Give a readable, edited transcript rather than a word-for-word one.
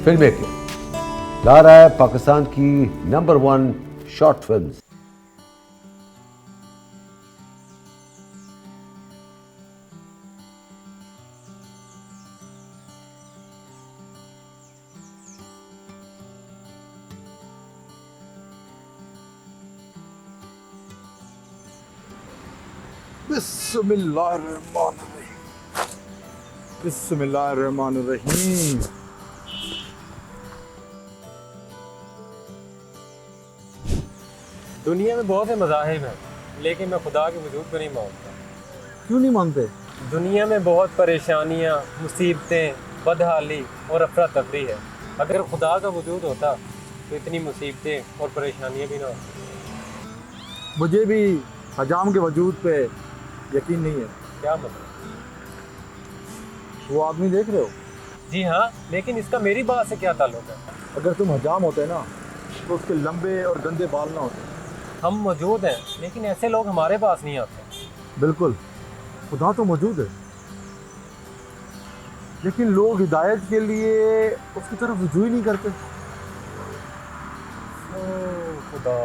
फिल्मेकिया ला रहा है पाकिस्तान की नंबर 1 शॉर्ट फिल्म। बिस्मिल्लाहिर्रहमानिर्रहीम। दुनिया में बहुत से मज़ाहिब हैं, लेकिन मैं खुदा के वजूद को नहीं मानता। क्यों नहीं मानते? दुनिया में बहुत परेशानियाँ, मुसीबतें, बदहाली और अफरा तफरी है। अगर खुदा का वजूद होता तो इतनी मुसीबतें और परेशानियाँ भी ना होती। मुझे भी हजाम के वजूद पे यकीन नहीं है। क्या मतलब? वो आदमी देख रहे हो? जी हाँ, लेकिन इसका मेरी बात से क्या ताल्लुक है? अगर तुम हजाम होते ना तो उसके लंबे और गंदे बाल ना होते। हम मौजूद हैं, लेकिन ऐसे लोग हमारे पास नहीं आते। बिल्कुल, खुदा तो मौजूद है, लेकिन लोग हिदायत के लिए उसकी तरफ रुजू ही नहीं करते। ओ खुदा।